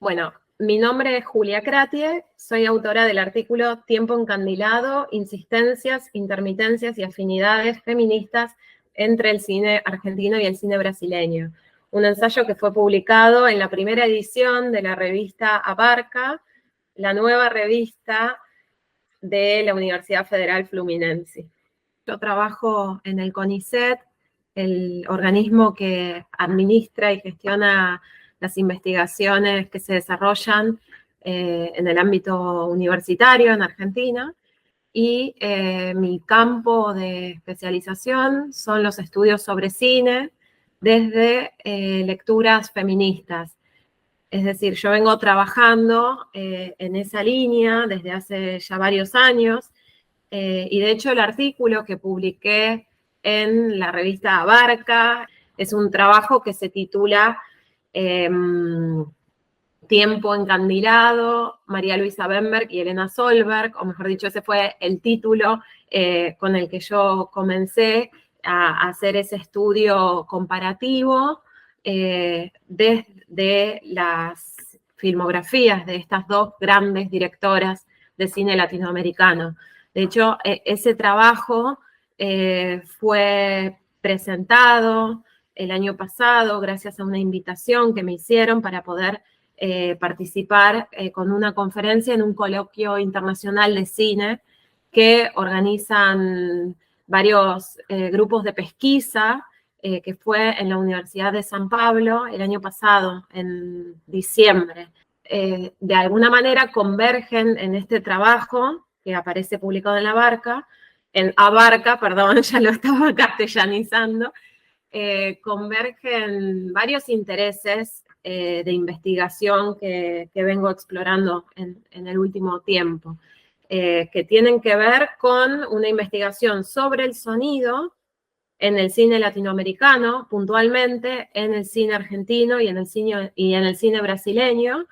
Bueno, mi nombre es Julia Kratie, soy autora del artículo Tiempo encandilado, insistencias, intermitencias y afinidades feministas entre el cine argentino y el cine brasileño. Un ensayo que fue publicado en la primera edición de la revista Abarca, la nueva revista de la Universidad Federal Fluminense. Yo trabajo en el CONICET, el organismo que administra y gestiona las investigaciones que se desarrollan en el ámbito universitario en Argentina, y mi campo de especialización son los estudios sobre cine desde lecturas feministas. Es decir, yo vengo trabajando en esa línea desde hace ya varios años, y de hecho el artículo que publiqué en la revista Abarca es un trabajo que se titula Tiempo encandilado, María Luisa Bemberg y Elena Solberg, o mejor dicho, ese fue el título con el que yo comencé a hacer ese estudio comparativo desde las filmografías de estas dos grandes directoras de cine latinoamericano. De hecho, ese trabajo fue presentado el año pasado gracias a una invitación que me hicieron para poder participar con una conferencia en un coloquio internacional de cine que organizan varios grupos de pesquisa, que fue en la Universidad de San Pablo el año pasado, en diciembre. De alguna manera convergen en este trabajo que aparece publicado en Abarca, perdón, ya lo estaba castellanizando, convergen varios intereses de investigación que vengo explorando en el último tiempo, que tienen que ver con una investigación sobre el sonido en el cine latinoamericano, puntualmente en el cine argentino y en el cine brasileño,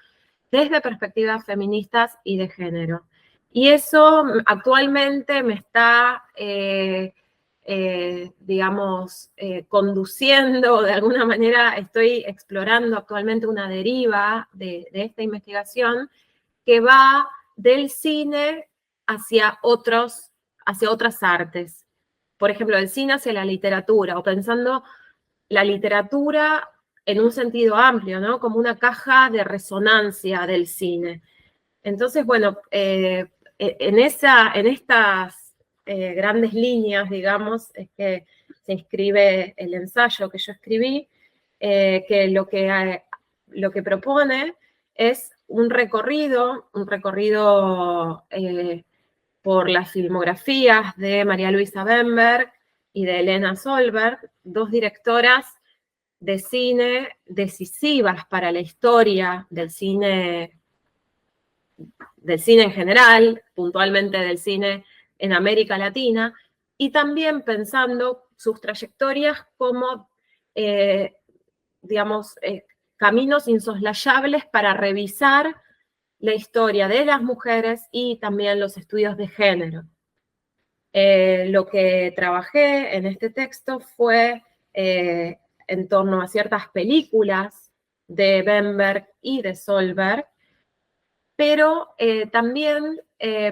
desde perspectivas feministas y de género. Y eso actualmente me está, conduciendo, de alguna manera estoy explorando actualmente una deriva de esta investigación que va del cine hacia otras artes. Por ejemplo, del cine hacia la literatura, o pensando la literatura en un sentido amplio, ¿no? Como una caja de resonancia del cine. Entonces, bueno, en estas grandes líneas, digamos, es que se inscribe el ensayo que yo escribí, que lo que propone es un recorrido por las filmografías de María Luisa Bemberg y de Elena Solberg, dos directoras de cine decisivas para la historia del cine en general, puntualmente del cine en América Latina, y también pensando sus trayectorias como, caminos insoslayables para revisar la historia de las mujeres y también los estudios de género. Lo que trabajé en este texto fue en torno a ciertas películas de Bemberg y de Solberg, pero también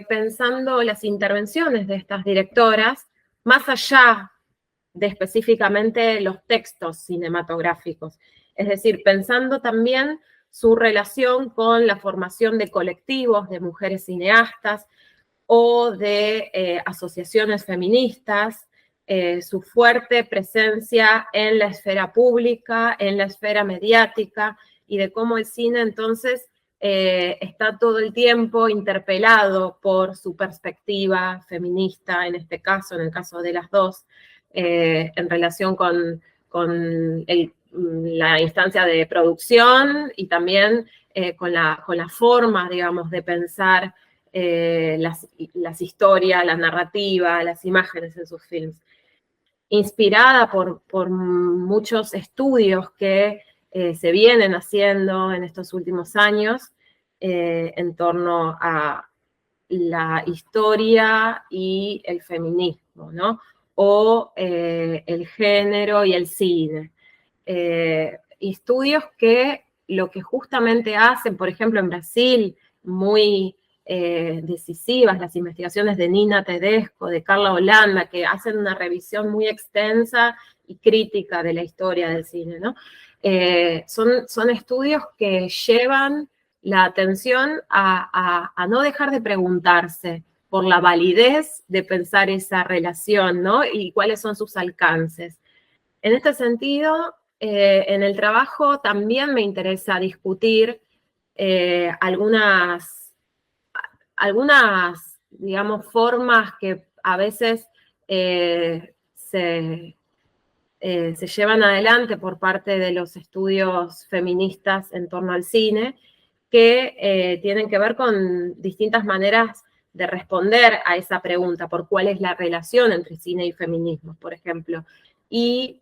pensando las intervenciones de estas directoras, más allá de específicamente los textos cinematográficos. Es decir, pensando también su relación con la formación de colectivos de mujeres cineastas o de asociaciones feministas, su fuerte presencia en la esfera pública, en la esfera mediática, y de cómo el cine entonces está todo el tiempo interpelado por su perspectiva feminista, en este caso, en el caso de las dos, en relación con la instancia de producción y también con la forma, digamos, de pensar las historias, la narrativa, las imágenes en sus films. Inspirada por muchos estudios que se vienen haciendo en estos últimos años en torno a la historia y el feminismo, ¿no? O el género y el cine. Estudios que lo que justamente hacen, por ejemplo, en Brasil, muy decisivas, las investigaciones de Nina Tedesco, de Carla Holanda, que hacen una revisión muy extensa y crítica de la historia del cine, ¿no? Son estudios que llevan la atención a no dejar de preguntarse por la validez de pensar esa relación, ¿no? Y cuáles son sus alcances. En este sentido, en el trabajo también me interesa discutir algunas, digamos, formas que a veces se llevan adelante por parte de los estudios feministas en torno al cine, que tienen que ver con distintas maneras de responder a esa pregunta, por cuál es la relación entre cine y feminismo, por ejemplo. Y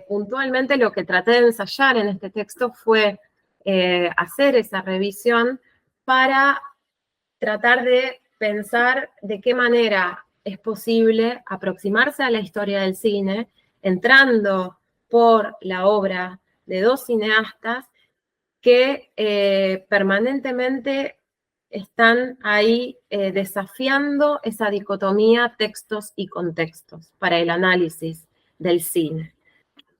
puntualmente lo que traté de ensayar en este texto fue hacer esa revisión para tratar de pensar de qué manera es posible aproximarse a la historia del cine entrando por la obra de dos cineastas que permanentemente están ahí desafiando esa dicotomía textos y contextos para el análisis del cine.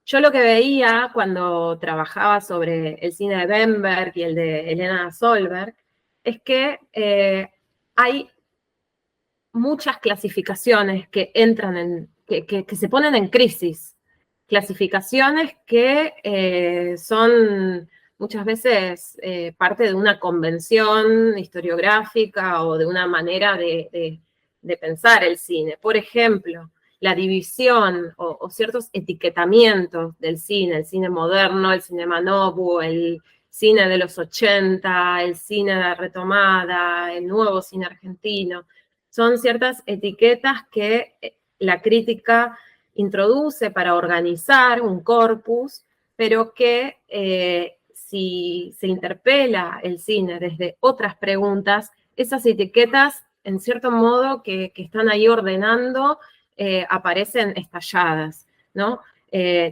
Yo lo que veía cuando trabajaba sobre el cine de Bemberg y el de Elena Solberg es que hay muchas clasificaciones que entran que se ponen en crisis. Clasificaciones que son muchas veces parte de una convención historiográfica o de una manera de pensar el cine. Por ejemplo, la división o ciertos etiquetamientos del cine, el cine moderno, el cinema novo, el cine de los 80, el cine de retomada, el nuevo cine argentino. Son ciertas etiquetas que la crítica introduce para organizar un corpus, pero que si se interpela el cine desde otras preguntas, esas etiquetas, en cierto modo, que están ahí ordenando, aparecen estalladas, ¿no?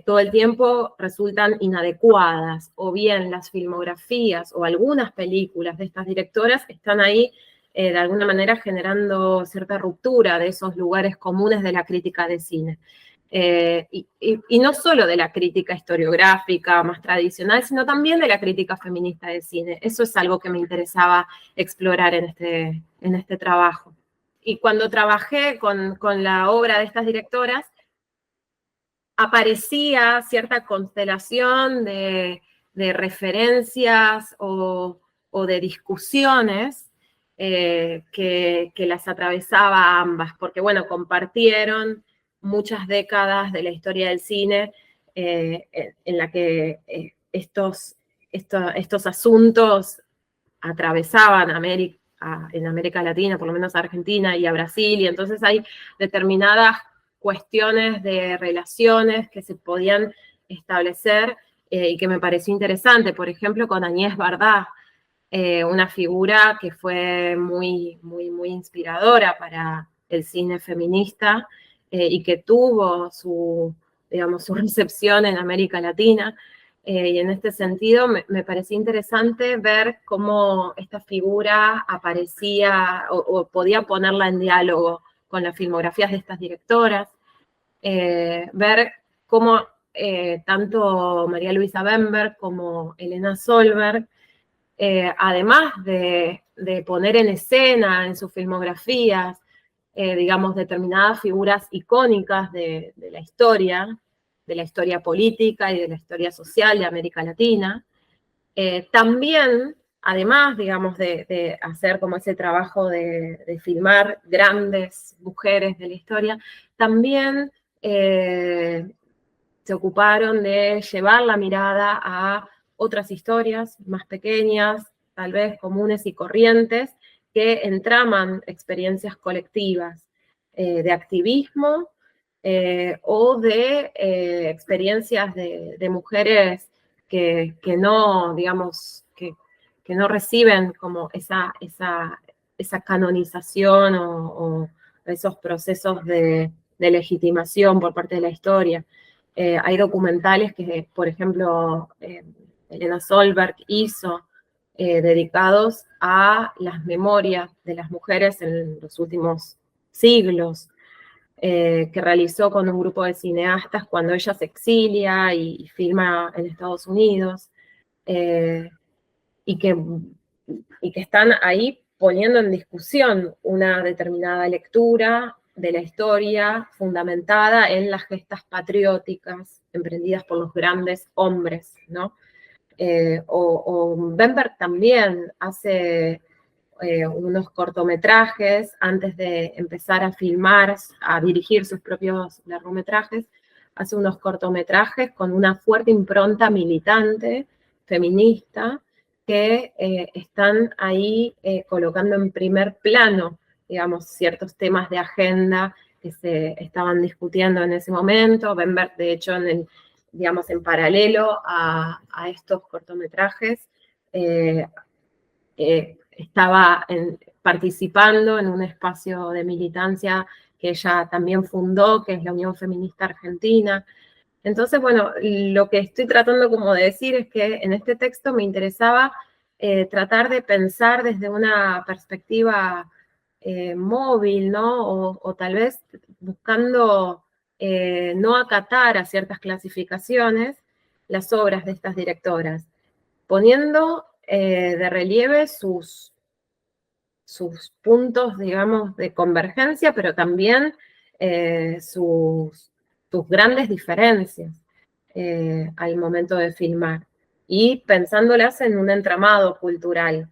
Todo el tiempo resultan inadecuadas, o bien las filmografías o algunas películas de estas directoras están ahí de alguna manera generando cierta ruptura de esos lugares comunes de la crítica de cine. Y no solo de la crítica historiográfica más tradicional, sino también de la crítica feminista de cine. Eso es algo que me interesaba explorar en este trabajo. Y cuando trabajé con la obra de estas directoras, aparecía cierta constelación de referencias o de discusiones que las atravesaba a ambas, porque bueno, compartieron muchas décadas de la historia del cine en la que estos asuntos atravesaban en América Latina, por lo menos a Argentina y a Brasil, y entonces hay determinadas cuestiones de relaciones que se podían establecer y que me pareció interesante, por ejemplo, con Agnès Varda, una figura que fue muy, muy, muy inspiradora para el cine feminista y que tuvo digamos, su recepción en América Latina. Y en este sentido me parecía interesante ver cómo esta figura aparecía o podía ponerla en diálogo con las filmografías de estas directoras, ver cómo tanto María Luisa Bemberg como Elena Solberg, además de poner en escena en sus filmografías, digamos, determinadas figuras icónicas de la historia política y de la historia social de América Latina. También, además, digamos, de hacer como ese trabajo de filmar grandes mujeres de la historia, también se ocuparon de llevar la mirada a otras historias más pequeñas, tal vez comunes y corrientes, que entraman experiencias colectivas de activismo o de experiencias de mujeres que no, digamos, que no reciben como esa canonización o esos procesos de legitimación por parte de la historia. Hay documentales que, por ejemplo, Elena Solberg hizo, dedicados a las memorias de las mujeres en los últimos siglos, que realizó con un grupo de cineastas cuando ella se exilia y filma en Estados Unidos, y que están ahí poniendo en discusión una determinada lectura de la historia fundamentada en las gestas patrióticas emprendidas por los grandes hombres, ¿no? O Bemberg también hace unos cortometrajes antes de empezar a filmar, a dirigir sus propios largometrajes, hace unos cortometrajes con una fuerte impronta militante, feminista, que están ahí colocando en primer plano, digamos, ciertos temas de agenda que se estaban discutiendo en ese momento. Bemberg, de hecho, digamos, en paralelo a estos cortometrajes, estaba participando en un espacio de militancia que ella también fundó, que es la Unión Feminista Argentina. Entonces, bueno, lo que estoy tratando como de decir es que en este texto me interesaba tratar de pensar desde una perspectiva móvil, ¿no? O tal vez buscando no acatar a ciertas clasificaciones las obras de estas directoras, poniendo de relieve sus puntos, digamos, de convergencia, pero también sus grandes diferencias al momento de filmar, y pensándolas en un entramado cultural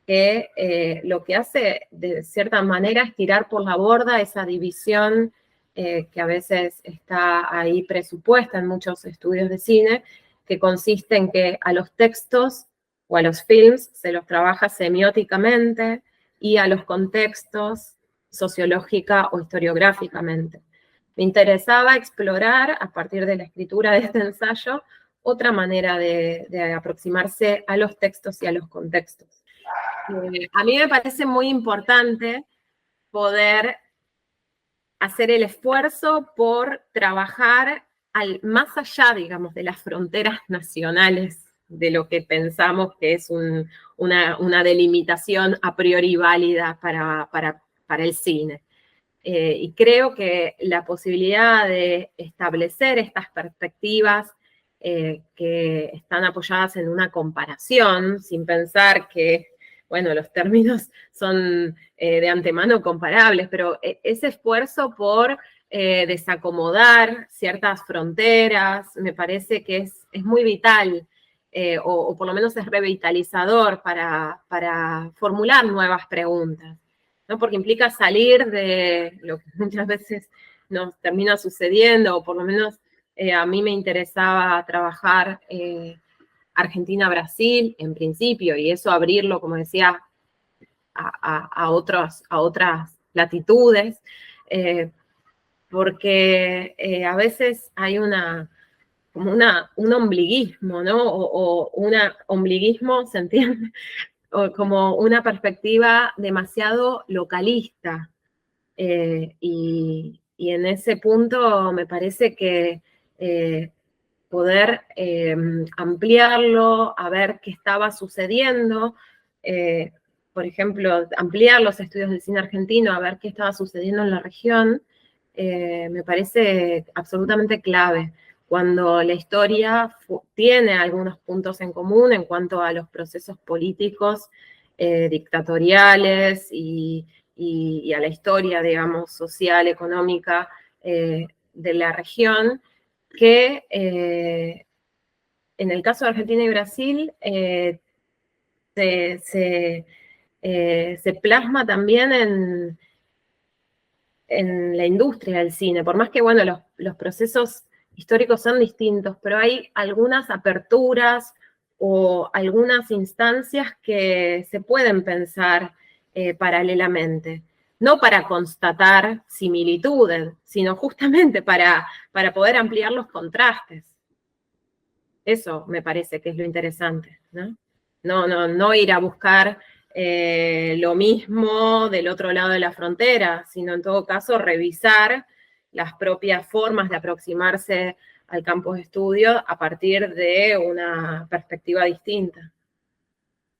que lo que hace de cierta manera es tirar por la borda esa división que a veces está ahí presupuesta en muchos estudios de cine, que consiste en que a los textos o a los films se los trabaja semióticamente y a los contextos sociológica o historiográficamente. Me interesaba explorar, a partir de la escritura de este ensayo, otra manera de aproximarse a los textos y a los contextos. A mí me parece muy importante poder hacer el esfuerzo por trabajar más allá, digamos, de las fronteras nacionales, de lo que pensamos que es una delimitación a priori válida para el cine. Y creo que la posibilidad de establecer estas perspectivas que están apoyadas en una comparación, sin pensar que, bueno, los términos son de antemano comparables, pero ese esfuerzo por desacomodar ciertas fronteras me parece que es muy vital, o por lo menos es revitalizador para formular nuevas preguntas, ¿no? Porque implica salir de lo que muchas veces nos termina sucediendo, o por lo menos a mí me interesaba trabajar Argentina-Brasil en principio, y eso abrirlo, como decía, a otras latitudes, porque a veces hay como un ombliguismo, ¿no? O un ombliguismo, ¿se entiende? O como una perspectiva demasiado localista. Y en ese punto me parece que poder ampliarlo, a ver qué estaba sucediendo, por ejemplo, ampliar los estudios del cine argentino, a ver qué estaba sucediendo en la región, me parece absolutamente clave, cuando la historia tiene algunos puntos en común en cuanto a los procesos políticos dictatoriales y a la historia, digamos, social, económica de la región, que en el caso de Argentina y Brasil se plasma también en la industria del cine, por más que, bueno, los procesos históricos son distintos, pero hay algunas aperturas o algunas instancias que se pueden pensar paralelamente, no para constatar similitudes, sino justamente para poder ampliar los contrastes. Eso me parece que es lo interesante, ¿no? No ir a buscar lo mismo del otro lado de la frontera, sino en todo caso revisar las propias formas de aproximarse al campo de estudio a partir de una perspectiva distinta.